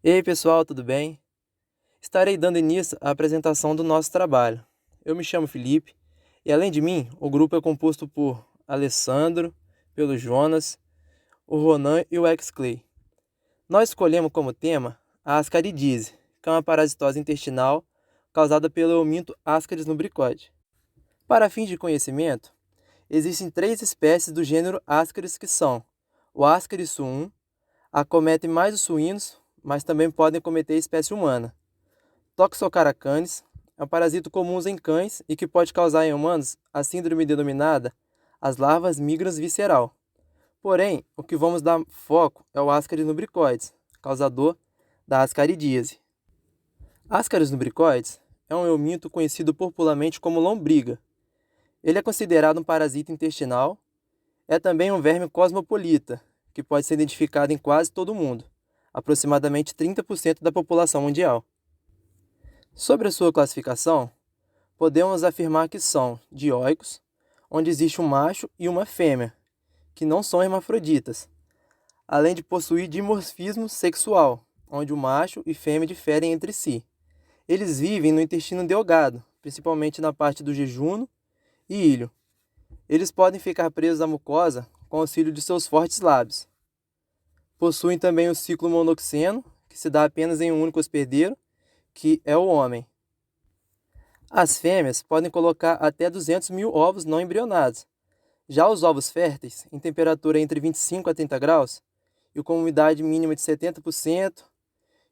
Ei, pessoal, tudo bem? Estarei dando início à apresentação do nosso trabalho. Eu me chamo Felipe e, além de mim, o grupo é composto por Alessandro, pelo Jonas, o Ronan e o X-Clay. Nós escolhemos como tema a ascaridíase, que é uma parasitose intestinal causada pelo euminto Ascaris lubricode. Para fins de conhecimento, existem 3 espécies do gênero Ascaris que são o Ascaris suum, acometem mais os suínos, mas também podem cometer a espécie humana. Toxocaracanes é um parasito comum em cães e que pode causar em humanos a síndrome denominada as larvas migras visceral. Porém, o que vamos dar foco é o Ascaris lubricoides, causador da ascaridíase. Ascaris lubricoides é um euminto conhecido popularmente como lombriga. Ele é considerado um parasita intestinal. É também um verme cosmopolita, que pode ser identificado em quase todo o mundo, aproximadamente 30% da população mundial. Sobre a sua classificação, podemos afirmar que são dioicos, onde existe um macho e uma fêmea, que não são hermafroditas, além de possuir dimorfismo sexual, onde o macho e fêmea diferem entre si. Eles vivem no intestino delgado, principalmente na parte do jejuno e ilho. Eles podem ficar presos à mucosa com auxílio de seus fortes lábios. Possuem também o ciclo monoxeno, que se dá apenas em um único hospedeiro, que é o homem. As fêmeas podem colocar até 200 mil ovos não embrionados. Já os ovos férteis, em temperatura entre 25 a 30 graus, e com umidade mínima de 70%,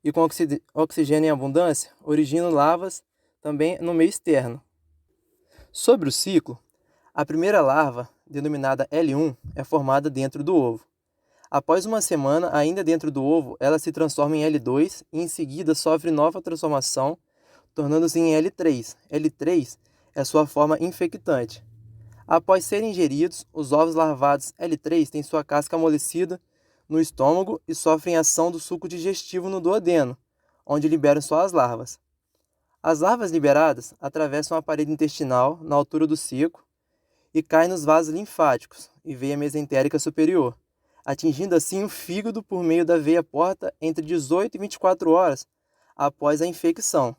e com oxigênio em abundância, originam larvas também no meio externo. Sobre o ciclo, a primeira larva, denominada L1, é formada dentro do ovo. Após uma semana, ainda dentro do ovo, ela se transforma em L2 e em seguida sofre nova transformação, tornando-se em L3. L3 é sua forma infectante. Após serem ingeridos, os ovos larvados L3 têm sua casca amolecida no estômago e sofrem ação do suco digestivo no duodeno, onde liberam suas larvas. As larvas liberadas atravessam a parede intestinal na altura do ceco e caem nos vasos linfáticos e veia mesentérica superior, atingindo assim o fígado por meio da veia porta entre 18 e 24 horas após a infecção.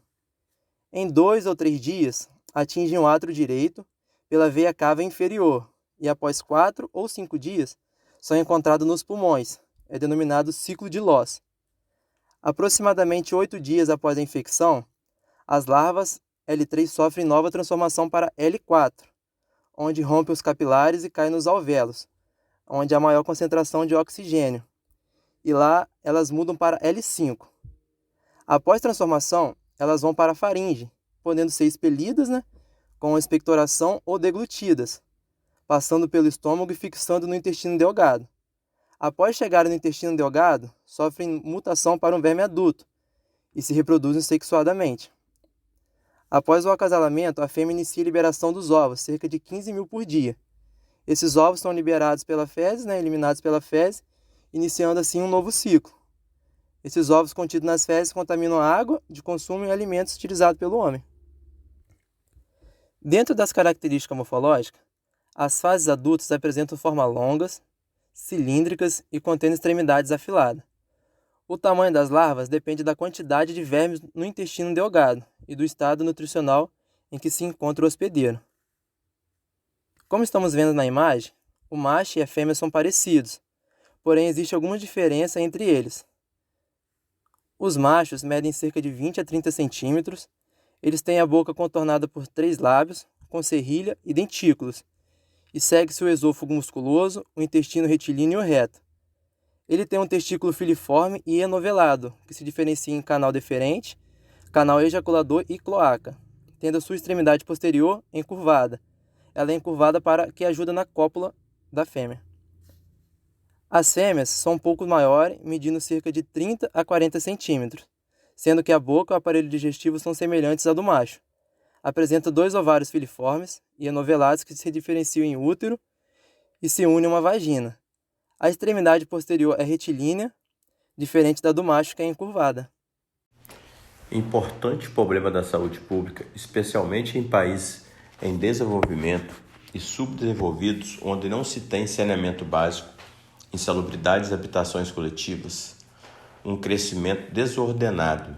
Em 2 ou 3 dias, atingem o átrio direito pela veia cava inferior e após 4 ou 5 dias são encontrados nos pulmões, é denominado ciclo de Loss. Aproximadamente 8 dias após a infecção, as larvas L3 sofrem nova transformação para L4, onde rompe os capilares e cai nos alvéolos, onde há maior concentração de oxigênio, e lá elas mudam para L5. Após transformação, elas vão para a faringe, podendo ser expelidas, com expectoração ou deglutidas, passando pelo estômago e fixando no intestino delgado. Após chegarem no intestino delgado, sofrem mutação para um verme adulto e se reproduzem sexuadamente. Após o acasalamento, a fêmea inicia a liberação dos ovos, cerca de 15 mil por dia. Esses ovos são liberados pela fezes, eliminados pela fezes, iniciando assim um novo ciclo. Esses ovos contidos nas fezes contaminam a água de consumo e alimentos utilizados pelo homem. Dentro das características morfológicas, as fases adultas apresentam formas longas, cilíndricas e contendo extremidades afiladas. O tamanho das larvas depende da quantidade de vermes no intestino delgado e do estado nutricional em que se encontra o hospedeiro. Como estamos vendo na imagem, o macho e a fêmea são parecidos, porém existe alguma diferença entre eles. Os machos medem cerca de 20 a 30 centímetros, eles têm a boca contornada por 3 lábios, com serrilha e dentículos, e segue-se o esôfago musculoso, o intestino retilíneo reto. Ele tem um testículo filiforme e enovelado, que se diferencia em canal deferente, canal ejaculador e cloaca, tendo a sua extremidade posterior encurvada. Ela é encurvada para que ajuda na cópula da fêmea. As fêmeas são um pouco maiores, medindo cerca de 30 a 40 centímetros, sendo que a boca e o aparelho digestivo são semelhantes ao do macho. Apresenta 2 ovários filiformes e enovelados que se diferenciam em útero e se unem a uma vagina. A extremidade posterior é retilínea, diferente da do macho, que é encurvada. Importante problema da saúde pública, especialmente em países em desenvolvimento e subdesenvolvidos, onde não se tem saneamento básico, insalubridades e habitações coletivas. um crescimento desordenado.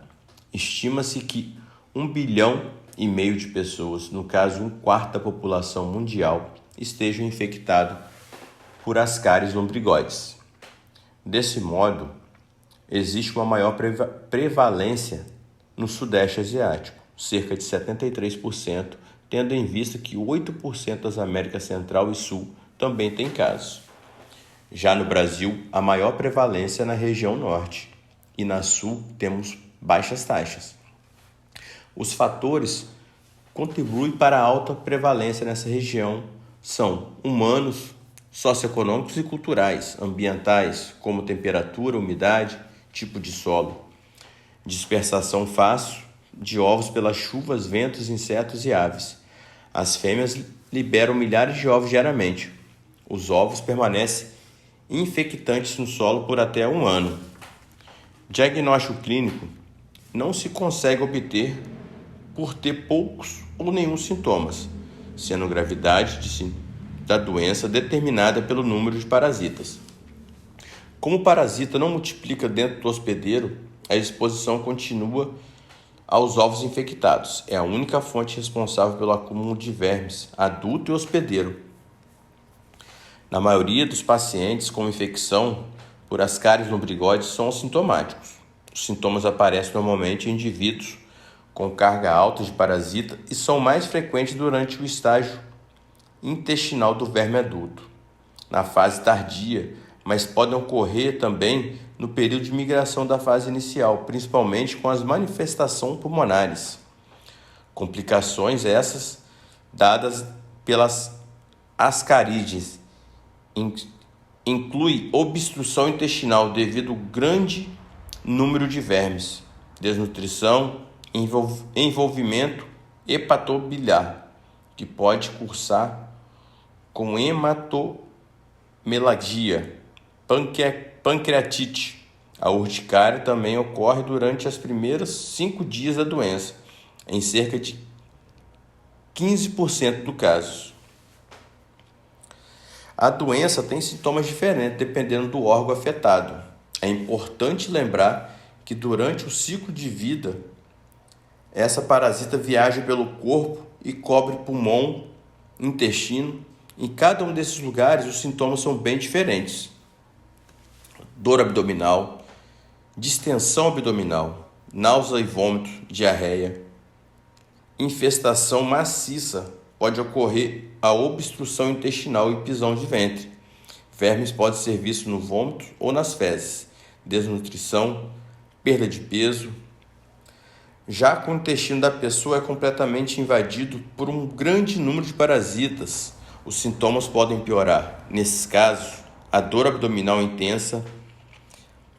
Estima-se que 1,5 bilhão de pessoas, no caso 1/4 da população mundial, estejam infectados por Ascaris lombrigoides. Desse modo, existe uma maior prevalência no Sudeste Asiático, cerca de 73%, tendo em vista que 8% das Américas Central e Sul também tem casos. Já no Brasil, a maior prevalência é na região norte e na sul temos baixas taxas. Os fatores contribuem para a alta prevalência nessa região são humanos, socioeconômicos e culturais, ambientais, como temperatura, umidade, tipo de solo, dispersação fácil de ovos pelas chuvas, ventos, insetos e aves. As fêmeas liberam milhares de ovos diariamente. Os ovos permanecem infectantes no solo por até 1 ano. Diagnóstico clínico não se consegue obter por ter poucos ou nenhum sintomas, sendo gravidade da doença determinada pelo número de parasitas. Como o parasita não multiplica dentro do hospedeiro, a exposição continua aos ovos infectados. É a única fonte responsável pelo acúmulo de vermes, adulto e hospedeiro. Na maioria dos pacientes com infecção por Ascaris lombrigoides são assintomáticos. Os sintomas aparecem normalmente em indivíduos com carga alta de parasita e são mais frequentes durante o estágio intestinal do verme adulto, na fase tardia, mas podem ocorrer também no período de migração da fase inicial, principalmente com as manifestações pulmonares. Complicações essas dadas pelas ascarídeas inclui obstrução intestinal devido ao grande número de vermes, desnutrição, envolvimento hepatobiliar, que pode cursar com hematomegalia, pancreatite. A urticária também ocorre durante os primeiros 5 dias da doença, em cerca de 15% dos casos. A doença tem sintomas diferentes dependendo do órgão afetado. É importante lembrar que durante o ciclo de vida, essa parasita viaja pelo corpo e cobre pulmão, intestino. Em cada um desses lugares, os sintomas são bem diferentes. Dor abdominal, distensão abdominal, náusea e vômito, diarreia. Infestação maciça, pode ocorrer a obstrução intestinal e pisão de ventre. Vermes podem ser vistos no vômito ou nas fezes. Desnutrição, perda de peso. Já que o intestino da pessoa é completamente invadido por um grande número de parasitas, os sintomas podem piorar. Nesses casos, a dor abdominal intensa,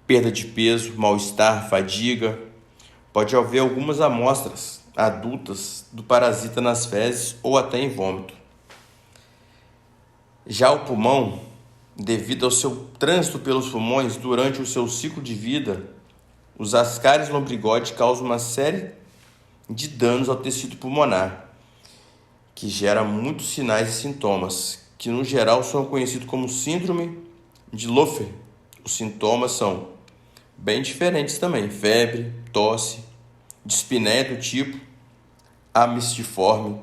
perda de peso, mal-estar, fadiga. Pode haver algumas amostras adultas do parasita nas fezes ou até em vômito. Já o pulmão, devido ao seu trânsito pelos pulmões durante o seu ciclo de vida, os Ascaris lombrigoides causam uma série de danos ao tecido pulmonar, que gera muitos sinais e sintomas, que no geral são conhecidos como síndrome de Laffer. Os sintomas são bem diferentes também: febre, tosse, dispneia do tipo amistiforme,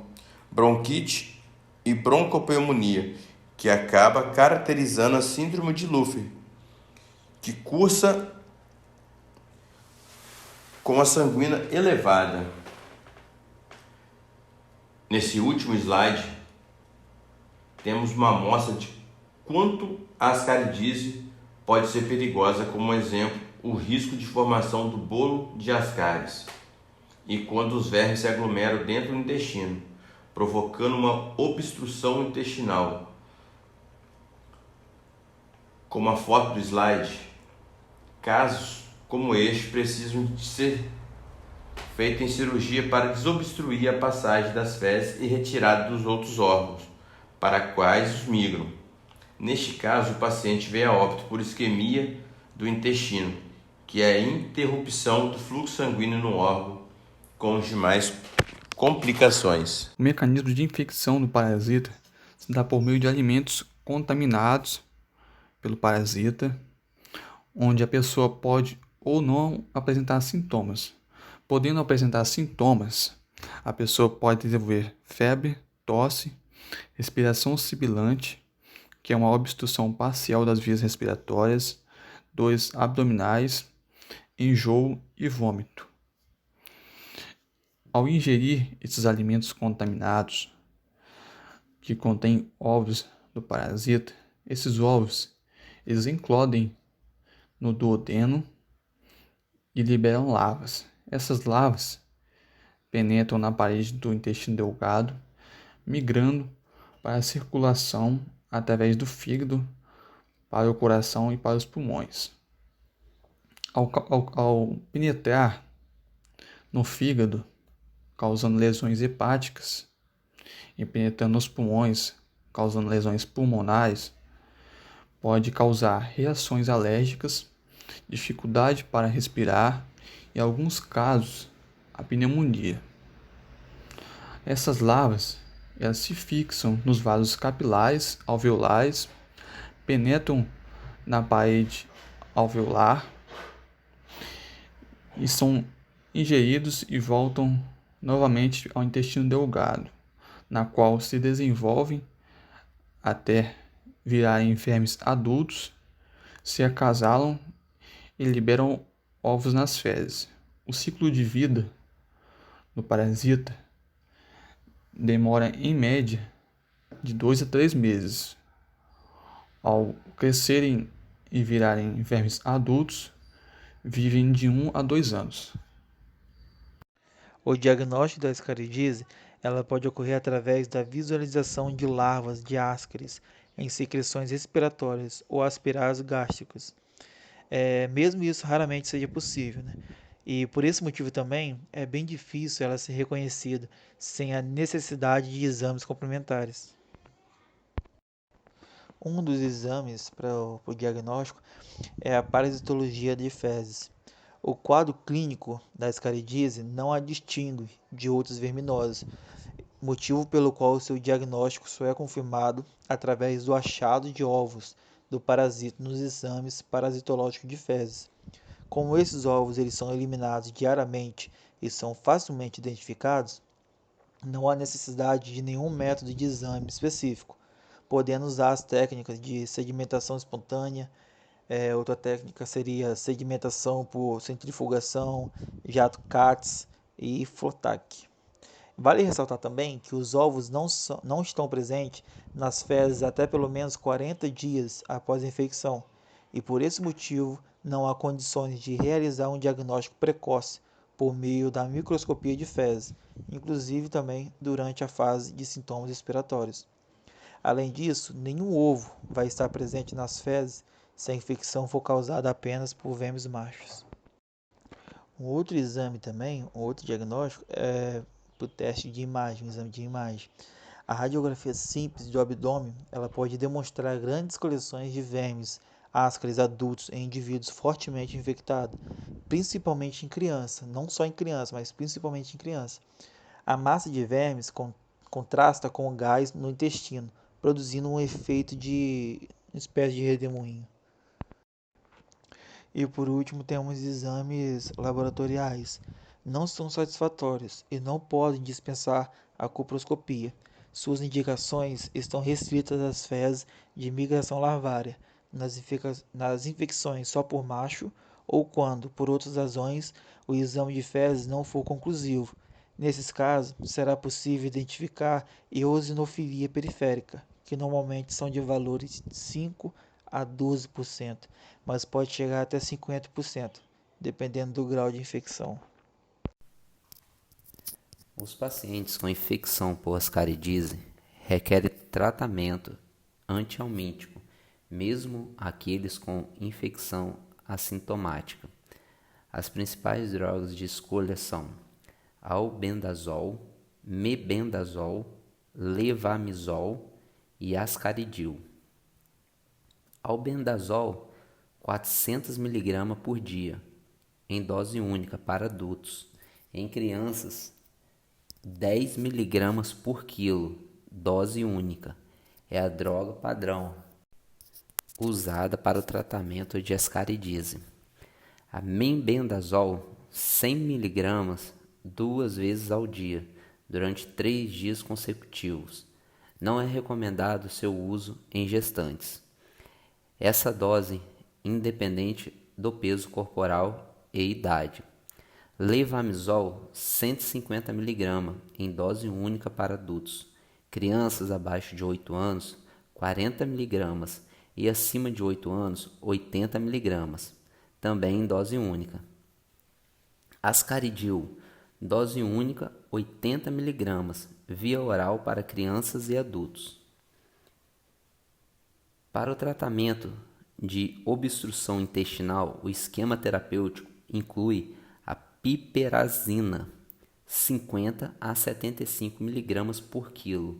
bronquite e broncopneumonia, que acaba caracterizando a síndrome de Laffer, que cursa com a sanguínea elevada. Nesse último slide, temos uma amostra de quanto a ascaridise pode ser perigosa, como exemplo, o risco de formação do bolo de Ascaris e quando os vermes se aglomeram dentro do intestino, provocando uma obstrução intestinal. Como a foto do slide, casos como este precisam de ser feitos em cirurgia para desobstruir a passagem das fezes e retirada dos outros órgãos para quais os migram. Neste caso, o paciente veio a óbito por isquemia do intestino, que é a interrupção do fluxo sanguíneo no órgão, com as demais complicações. O mecanismo de infecção do parasita se dá por meio de alimentos contaminados pelo parasita, onde a pessoa pode ou não apresentar sintomas. Podendo apresentar sintomas, a pessoa pode desenvolver febre, tosse, respiração sibilante, que é uma obstrução parcial das vias respiratórias, dores abdominais, enjoo e vômito. Ao ingerir esses alimentos contaminados, que contêm ovos do parasita, esses ovos eles eclodem no duodeno e liberam larvas. Essas larvas penetram na parede do intestino delgado, migrando para a circulação através do fígado, para o coração e para os pulmões. Ao penetrar no fígado, causando lesões hepáticas, e penetrando nos pulmões, causando lesões pulmonares, pode causar reações alérgicas, dificuldade para respirar e, em alguns casos, a pneumonia. Essas larvas elas se fixam nos vasos capilares alveolares, penetram na parede alveolar e são ingeridos e voltam novamente ao intestino delgado, na qual se desenvolvem até virarem vermes adultos, se acasalam e liberam ovos nas fezes. O ciclo de vida do parasita demora em média de 2 a 3 meses. Ao crescerem e virarem vermes adultos, vivem de 1 a 2 anos. O diagnóstico da escaridise ela pode ocorrer através da visualização de larvas de ascaris em secreções respiratórias ou aspirados gástricos. Mesmo isso raramente seja possível, né? E por esse motivo também é bem difícil ela ser reconhecida sem a necessidade de exames complementares. Um dos exames para o diagnóstico é a parasitologia de fezes. O quadro clínico da escaridise não a distingue de outros verminosos, motivo pelo qual o seu diagnóstico só é confirmado através do achado de ovos do parasita nos exames parasitológicos de fezes. Como esses ovos eles são eliminados diariamente e são facilmente identificados, não há necessidade de nenhum método de exame específico, podendo usar as técnicas de sedimentação espontânea. Outra técnica seria sedimentação por centrifugação, jato Katz e Flotak. Vale ressaltar também que os ovos não estão presentes nas fezes até pelo menos 40 dias após a infecção, e por esse motivo não há condições de realizar um diagnóstico precoce por meio da microscopia de fezes, inclusive também durante a fase de sintomas respiratórios. Além disso, nenhum ovo vai estar presente nas fezes se a infecção for causada apenas por vermes machos. Um outro exame também, um outro diagnóstico é o teste de imagem, o exame de imagem. A radiografia simples do abdômen, ela pode demonstrar grandes coleções de vermes ascaris adultos em indivíduos fortemente infectados, principalmente em criança, não só em criança, mas principalmente em criança. A massa de vermes contrasta com o gás no intestino, produzindo um efeito de uma espécie de redemoinho. E por último, temos exames laboratoriais. Não são satisfatórios e não podem dispensar a coproscopia. Suas indicações estão restritas às fezes de migração larvária, nas infecções só por macho ou quando, por outras razões, o exame de fezes não for conclusivo. Nesses casos, será possível identificar eosinofilia periférica, que normalmente são de valores de 5 a 12%, mas pode chegar até 50%, dependendo do grau de infecção. Os pacientes com infecção por ascaridise requerem tratamento antihelmíntico, mesmo aqueles com infecção assintomática. As principais drogas de escolha são albendazol, mebendazol, levamisol e ascaridil. Albendazol 400 mg por dia, em dose única para adultos. Em crianças, 10 mg por quilo, dose única. É a droga padrão usada para o tratamento de ascaridise. A mebendazol 100 mg 2 vezes ao dia, durante 3 dias consecutivos. Não é recomendado seu uso em gestantes. Essa dose independente do peso corporal e idade. Levamisol 150 mg em dose única para adultos. Crianças abaixo de 8 anos, 40 mg e acima de 8 anos, 80 mg, também em dose única. Ascaridil, dose única 80 mg, via oral para crianças e adultos. Para o tratamento de obstrução intestinal, o esquema terapêutico inclui a piperazina, 50 a 75 mg por quilo,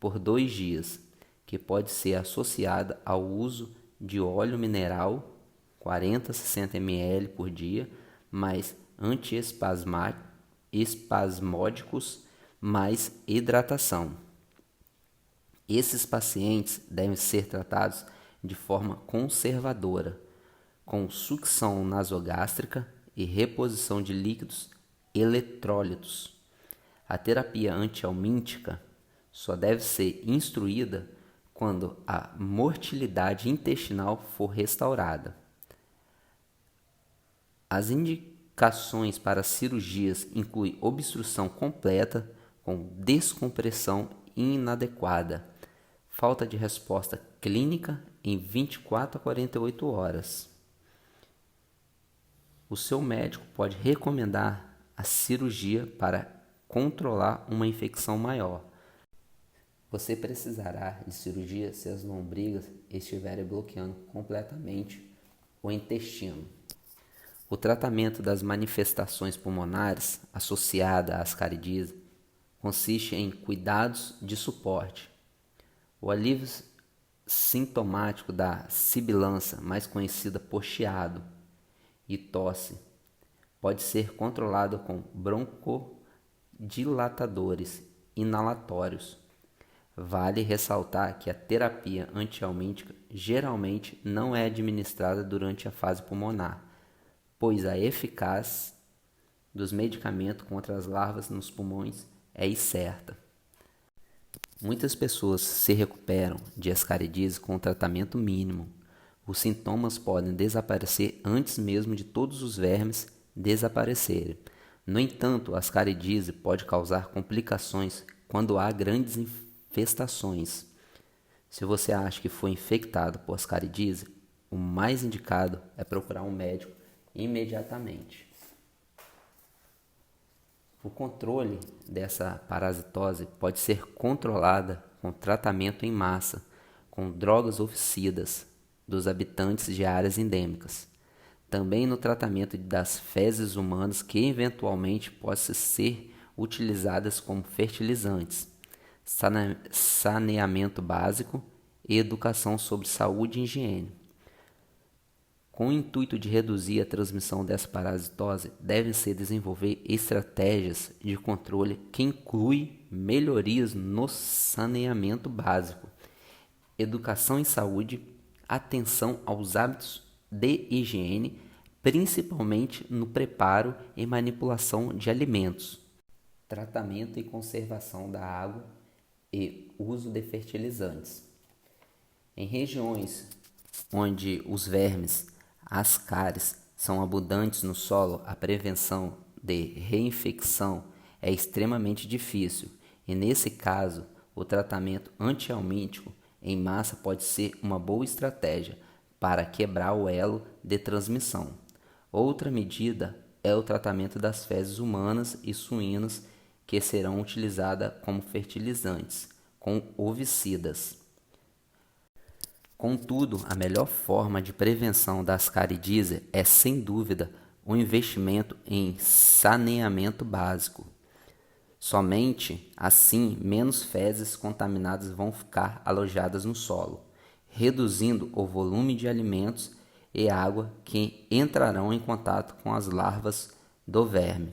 por 2 dias, que pode ser associada ao uso de óleo mineral, 40 a 60 ml por dia, mais antiespasmódicos, mais hidratação. Esses pacientes devem ser tratados de forma conservadora, com sucção nasogástrica e reposição de líquidos eletrólitos. A terapia antihelmíntica só deve ser instruída quando a motilidade intestinal for restaurada. As indicações para cirurgias incluem obstrução completa com descompressão inadequada, falta de resposta clínica em 24 a 48 horas. O seu médico pode recomendar a cirurgia para controlar uma infecção maior. Você precisará de cirurgia se as lombrigas estiverem bloqueando completamente o intestino. O tratamento das manifestações pulmonares associadas à ascaridise consiste em cuidados de suporte. O alívio sintomático da sibilância, mais conhecida por chiado, e tosse, pode ser controlado com broncodilatadores inalatórios. Vale ressaltar que a terapia antihelmíntica geralmente não é administrada durante a fase pulmonar, pois a eficácia dos medicamentos contra as larvas nos pulmões é incerta. Muitas pessoas se recuperam de ascaridise com tratamento mínimo. Os sintomas podem desaparecer antes mesmo de todos os vermes desaparecerem. No entanto, a ascaridise pode causar complicações quando há grandes infestações. Se você acha que foi infectado por ascaridise, o mais indicado é procurar um médico imediatamente. O controle dessa parasitose pode ser controlada com tratamento em massa, com drogas oficidas dos habitantes de áreas endêmicas. Também no tratamento das fezes humanas que eventualmente possam ser utilizadas como fertilizantes, saneamento básico e educação sobre saúde e higiene. Com o intuito de reduzir a transmissão dessa parasitose, devem-se desenvolver estratégias de controle que incluem melhorias no saneamento básico, educação em saúde, atenção aos hábitos de higiene, principalmente no preparo e manipulação de alimentos, tratamento e conservação da água e uso de fertilizantes. Em regiões onde os vermes ascaris são abundantes no solo, a prevenção de reinfecção é extremamente difícil e, nesse caso, o tratamento antihelmíntico em massa pode ser uma boa estratégia para quebrar o elo de transmissão. Outra medida é o tratamento das fezes humanas e suínas que serão utilizadas como fertilizantes, com ovicidas. Contudo, a melhor forma de prevenção da ascaridise é, sem dúvida, o investimento em saneamento básico. Somente assim menos fezes contaminadas vão ficar alojadas no solo, reduzindo o volume de alimentos e água que entrarão em contato com as larvas do verme.